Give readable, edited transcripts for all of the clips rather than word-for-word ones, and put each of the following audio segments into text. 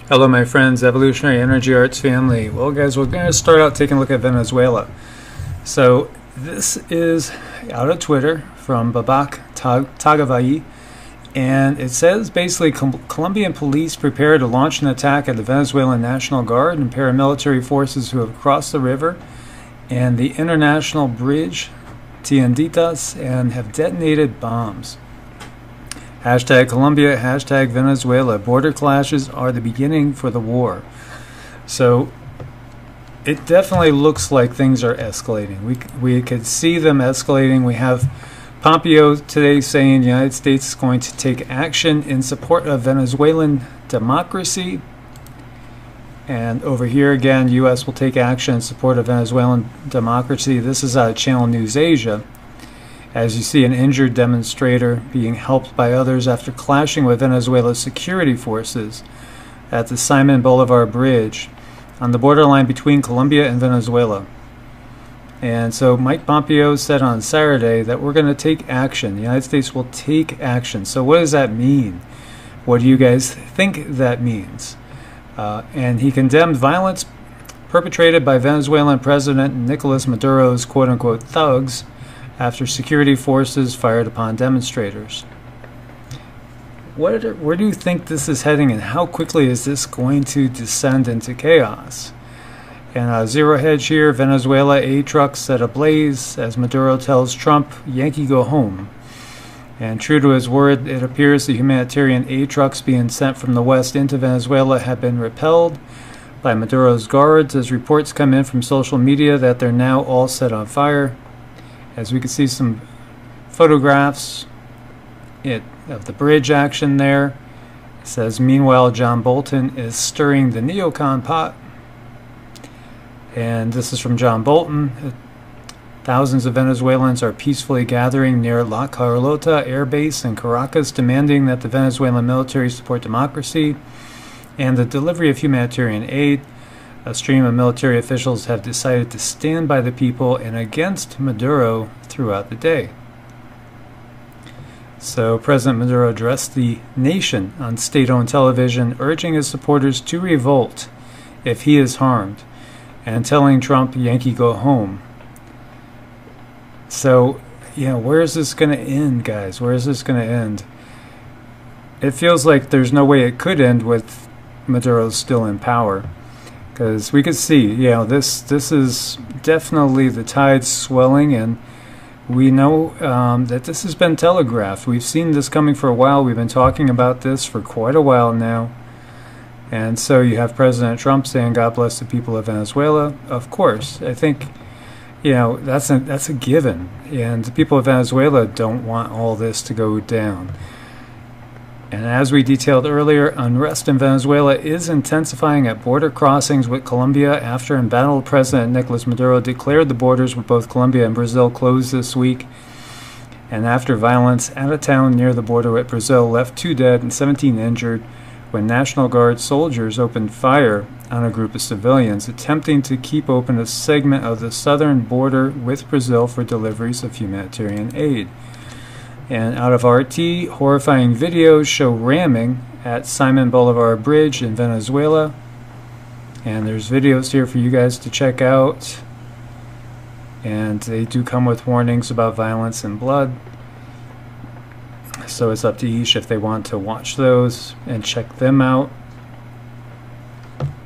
Hello my friends, Evolutionary Energy Arts family. Well guys, we're going to start out taking a look at Venezuela. So this is out of Twitter from Babak Tagavai, and it says basically Colombian police prepare to launch an attack at the Venezuelan National Guard and paramilitary forces who have crossed the river and the international bridge Tienditas and have detonated bombs. Hashtag Colombia, hashtag Venezuela. Border clashes are the beginning for the war. So it definitely looks like things are escalating. We could see them escalating. We have Pompeo today saying the United States is going to take action in support of Venezuelan democracy. And over here again, U.S. will take action in support of Venezuelan democracy. This is out of Channel News Asia. As you see, an injured demonstrator being helped by others after clashing with Venezuela's security forces at the Simon Bolivar Bridge on the borderline between Colombia and Venezuela. And so Mike Pompeo said on Saturday that we're going to take action. The United States will take action. So what does that mean? What do you guys think that means? And he condemned violence perpetrated by Venezuelan President Nicolas Maduro's quote-unquote thugs after security forces fired upon demonstrators. Where do you think this is heading, and how quickly is this going to descend into chaos? And Zero Hedge here, Venezuela aid trucks set ablaze as Maduro tells Trump, Yankee go home. And true to his word, it appears the humanitarian aid trucks being sent from the west into Venezuela have been repelled by Maduro's guards as reports come in from social media that they're now all set on fire. As we can see some photographs of the bridge action there. It says, meanwhile, John Bolton is stirring the neocon pot. And this is from John Bolton. Thousands of Venezuelans are peacefully gathering near La Carlota Air Base in Caracas, demanding that the Venezuelan military support democracy and the delivery of humanitarian aid. A stream of military officials have decided to stand by the people and against Maduro throughout the day. So President Maduro addressed the nation on state-owned television, urging his supporters to revolt if he is harmed, and telling Trump, Yankee go home. So, where is this going to end, guys? Where is this going to end? It feels like there's no way it could end with Maduro still in power. Because we could see, this is definitely the tide swelling, and we know that this has been telegraphed. We've seen this coming for a while. We've been talking about this for quite a while now. And so you have President Trump saying, God bless the people of Venezuela. Of course, I think, that's a given. And the people of Venezuela don't want all this to go down. And as we detailed earlier, unrest in Venezuela is intensifying at border crossings with Colombia after embattled President Nicolas Maduro declared the borders with both Colombia and Brazil closed this week. And after violence at a town near the border with Brazil left 2 dead and 17 injured when National Guard soldiers opened fire on a group of civilians attempting to keep open a segment of the southern border with Brazil for deliveries of humanitarian aid. And out of RT, horrifying videos show ramming at Simon Bolivar Bridge in Venezuela. And there's videos here for you guys to check out. And they do come with warnings about violence and blood. So it's up to each if they want to watch those and check them out.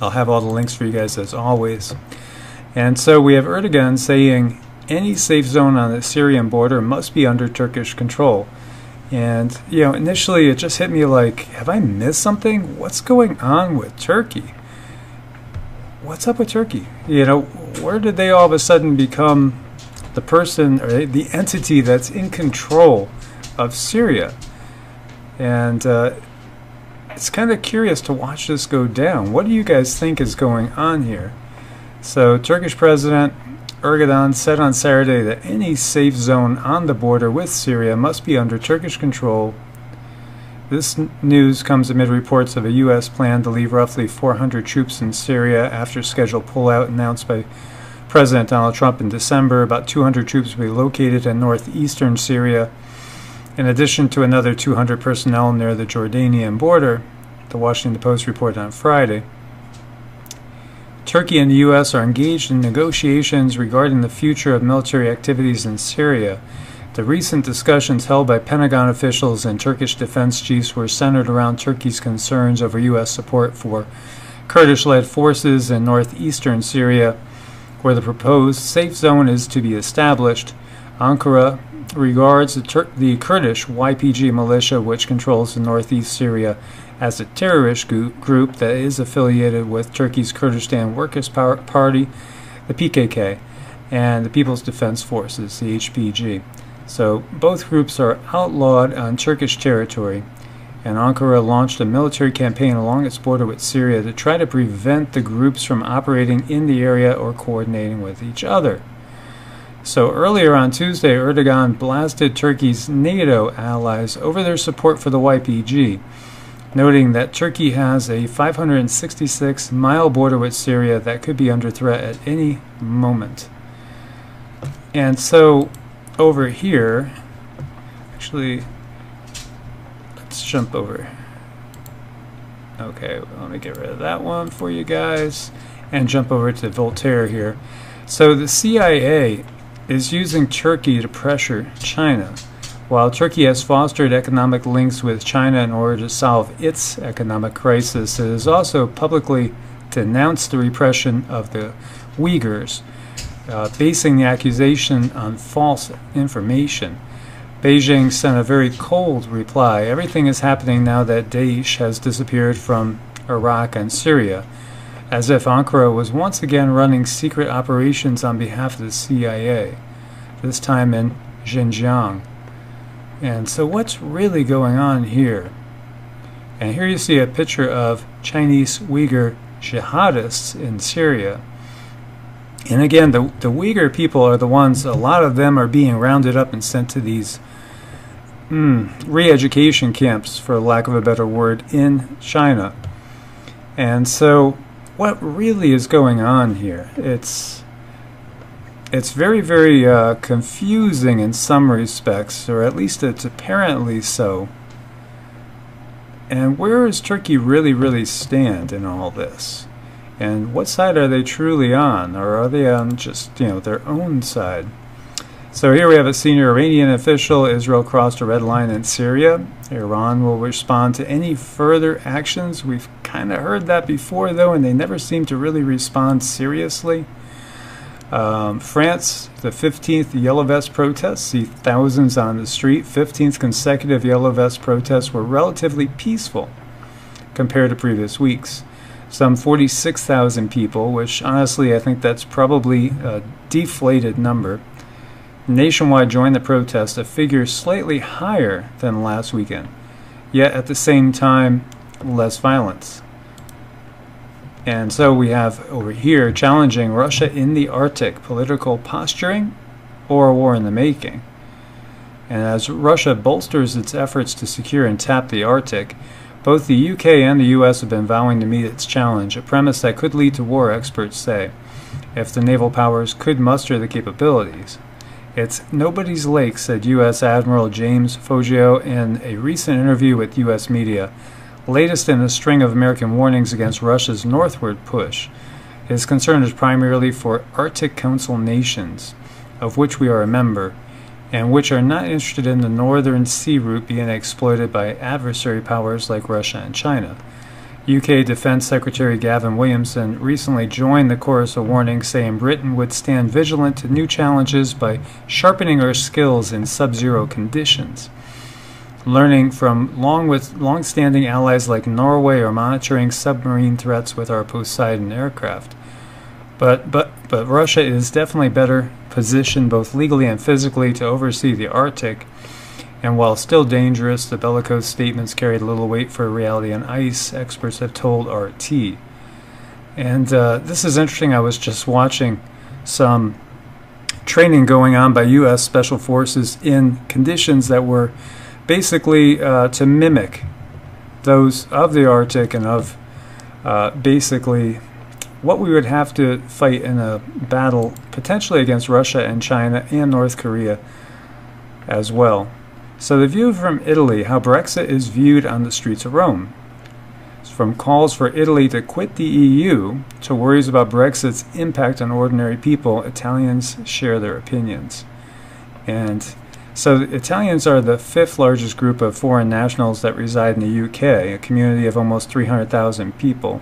I'll have all the links for you guys as always. And so we have Erdogan saying, any safe zone on the Syrian border must be under Turkish control. And, initially it just hit me like, have I missed something? What's going on with Turkey? What's up with Turkey? Where did they all of a sudden become the person or the entity that's in control of Syria? And it's kind of curious to watch this go down. What do you guys think is going on here? So, Turkish President Erdogan said on Saturday that any safe zone on the border with Syria must be under Turkish control. This news comes amid reports of a U.S. plan to leave roughly 400 troops in Syria after scheduled pullout announced by President Donald Trump in December. About 200 troops will be located in northeastern Syria, in addition to another 200 personnel near the Jordanian border. the Washington Post reported on Friday. Turkey and the U.S. are engaged in negotiations regarding the future of military activities in Syria. The recent discussions held by Pentagon officials and Turkish defense chiefs were centered around Turkey's concerns over U.S. support for Kurdish-led forces in northeastern Syria, where the proposed safe zone is to be established. Ankara regards the Kurdish YPG militia, which controls the northeast Syria, as a terrorist group that is affiliated with Turkey's Kurdistan Workers' Party, the PKK, and the People's Defense Forces, the HPG. So both groups are outlawed on Turkish territory, and Ankara launched a military campaign along its border with Syria to try to prevent the groups from operating in the area or coordinating with each other. So earlier on Tuesday, Erdogan blasted Turkey's NATO allies over their support for the YPG, noting that Turkey has a 566-mile border with Syria that could be under threat at any moment. And so over here, actually, let's jump over. Okay, let me get rid of that one for you guys and jump over to Voltaire here. So the CIA is using Turkey to pressure China. While Turkey has fostered economic links with China in order to solve its economic crisis, it has also publicly denounced the repression of the Uyghurs, basing the accusation on false information. Beijing sent a very cold reply. Everything is happening now that Daesh has disappeared from Iraq and Syria, as if Ankara was once again running secret operations on behalf of the CIA, this time in Xinjiang. And so what's really going on here? And here you see a picture of Chinese Uyghur jihadists in Syria. And again, the Uyghur people are the ones, a lot of them are being rounded up and sent to these re-education camps, for lack of a better word, in China. And so what really is going on here? It's very, very confusing in some respects, or at least it's apparently so. And where does Turkey really stand in all this? And what side are they truly on? Or are they on just, their own side? So here we have a senior Iranian official. Israel crossed a red line in Syria. Iran will respond to any further actions. We've kind of heard that before, though, and they never seem to really respond seriously. France, the 15th Yellow Vest protests, see thousands on the street. 15th consecutive Yellow Vest protests were relatively peaceful compared to previous weeks. Some 46,000 people, which honestly I think that's probably a deflated number, nationwide joined the protest, a figure slightly higher than last weekend, yet at the same time less violence. And so we have over here challenging Russia in the Arctic, political posturing or a war in the making. And as Russia bolsters its efforts to secure and tap the Arctic, both the UK and the US have been vowing to meet its challenge, a premise that could lead to war, experts say, if the naval powers could muster the capabilities. It's nobody's lake, said U.S. Admiral James Foggio in a recent interview with U.S. media, latest in a string of American warnings against Russia's northward push. His concern is primarily for Arctic Council nations, of which we are a member, and which are not interested in the northern sea route being exploited by adversary powers like Russia and China. UK Defense Secretary Gavin Williamson recently joined the chorus of warnings, saying Britain would stand vigilant to new challenges by sharpening our skills in sub-zero conditions, learning from long-standing allies like Norway, or monitoring submarine threats with our Poseidon aircraft. But Russia is definitely better positioned both legally and physically to oversee the Arctic. And while still dangerous, the bellicose statements carried little weight for reality on ice, experts have told RT. And this is interesting. I was just watching some training going on by U.S. Special Forces in conditions that were basically to mimic those of the Arctic and of basically what we would have to fight in a battle potentially against Russia and China and North Korea as well. So the view from Italy, how Brexit is viewed on the streets of Rome. From calls for Italy to quit the EU to worries about Brexit's impact on ordinary people, Italians share their opinions. And so the Italians are the 5th largest group of foreign nationals that reside in the UK, a community of almost 300,000 people.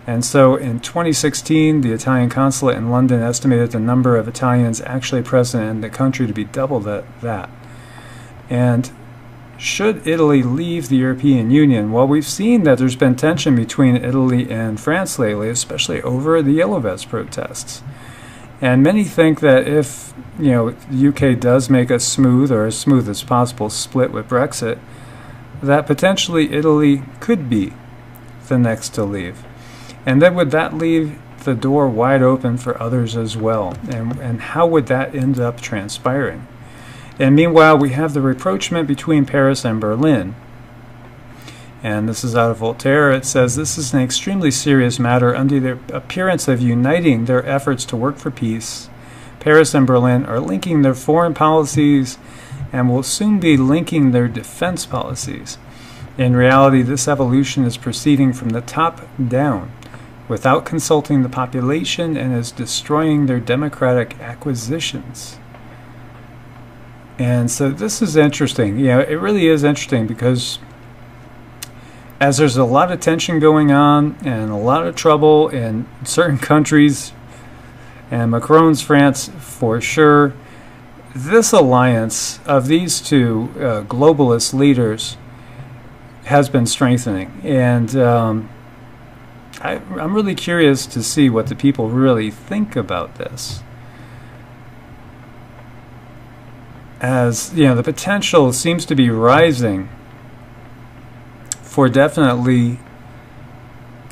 And so in 2016, the Italian consulate in London estimated the number of Italians actually present in the country to be double that. And should Italy leave the European Union? Well, we've seen that there's been tension between Italy and France lately, especially over the Yellow Vest protests. And many think that if the UK does make a smooth, or as smooth as possible, split with Brexit, that potentially Italy could be the next to leave. And then would that leave the door wide open for others as well? And how would that end up transpiring? And meanwhile, we have the rapprochement between Paris and Berlin. And this is out of Voltaire. It says, this is an extremely serious matter under the appearance of uniting their efforts to work for peace. Paris and Berlin are linking their foreign policies and will soon be linking their defense policies. In reality, this evolution is proceeding from the top down, without consulting the population, and is destroying their democratic acquisitions. And so this is interesting. It really is interesting, because as there's a lot of tension going on and a lot of trouble in certain countries, and Macron's France for sure, this alliance of these two globalist leaders has been strengthening. And I'm really curious to see what the people really think about this. As the potential seems to be rising for definitely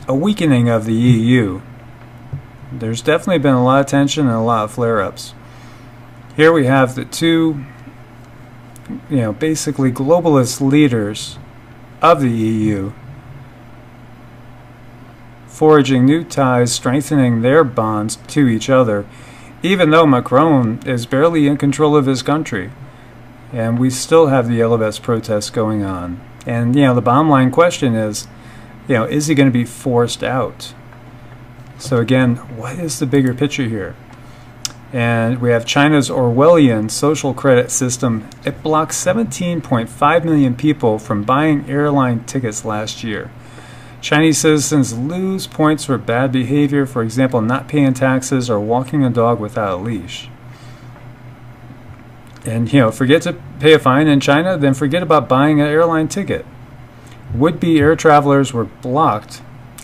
a weakening of the EU. There's definitely been a lot of tension and a lot of flare-ups. Here we have the two, basically globalist leaders of the EU forging new ties, strengthening their bonds to each other, even though Macron is barely in control of his country. And we still have the Yellow Vest protests going on. And, the bottom line question is he going to be forced out? So again, what is the bigger picture here? And we have China's Orwellian social credit system. It blocked 17.5 million people from buying airline tickets last year. Chinese citizens lose points for bad behavior, for example, not paying taxes or walking a dog without a leash. And, forget to pay a fine in China, then forget about buying an airline ticket. Would-be air travelers were blocked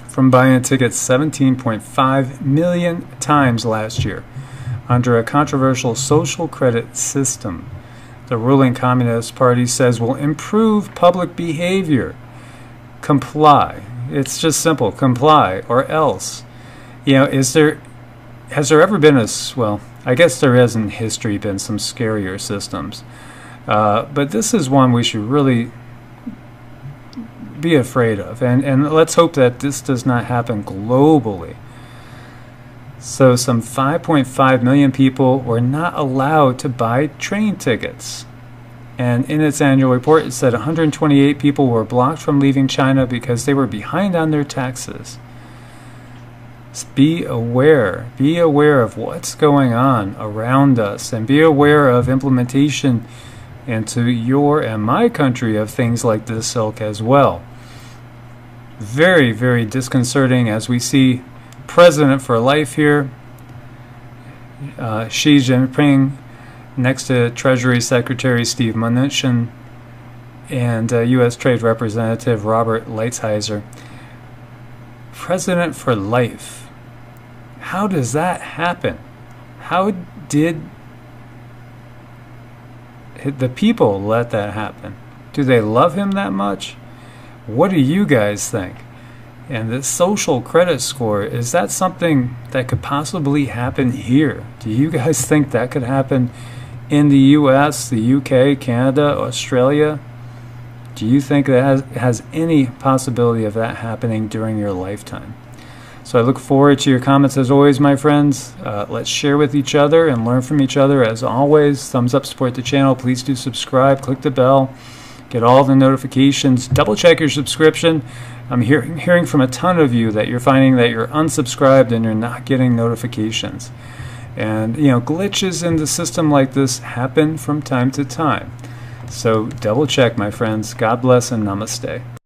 from buying tickets 17.5 million times last year under a controversial social credit system the ruling Communist Party says will improve public behavior. Comply. It's just simple. Comply or else. Has there ever been I guess there has in history been some scarier systems. But this is one we should really be afraid of. And let's hope that this does not happen globally. So some 5.5 million people were not allowed to buy train tickets. And in its annual report, it said 128 people were blocked from leaving China because they were behind on their taxes. Be aware. Be aware of what's going on around us, and be aware of implementation into your and my country of things like this ilk as well. Very, very disconcerting as we see President for life here, Xi Jinping, next to Treasury Secretary Steve Mnuchin and U.S. Trade Representative Robert Lighthizer. President for life. How does that happen? How did the people let that happen? Do they love him that much? What do you guys think? And the social credit score, is that something that could possibly happen here? Do you guys think that could happen in the US, the UK, Canada, Australia? Do you think that has any possibility of that happening during your lifetime? So I look forward to your comments as always, my friends. Let's share with each other and learn from each other as always. Thumbs up, support the channel. Please do subscribe, click the bell, get all the notifications, double check your subscription. I'm hearing from a ton of you that you're finding that you're unsubscribed and you're not getting notifications. And glitches in the system like this happen from time to time. So double check, my friends. God bless and namaste.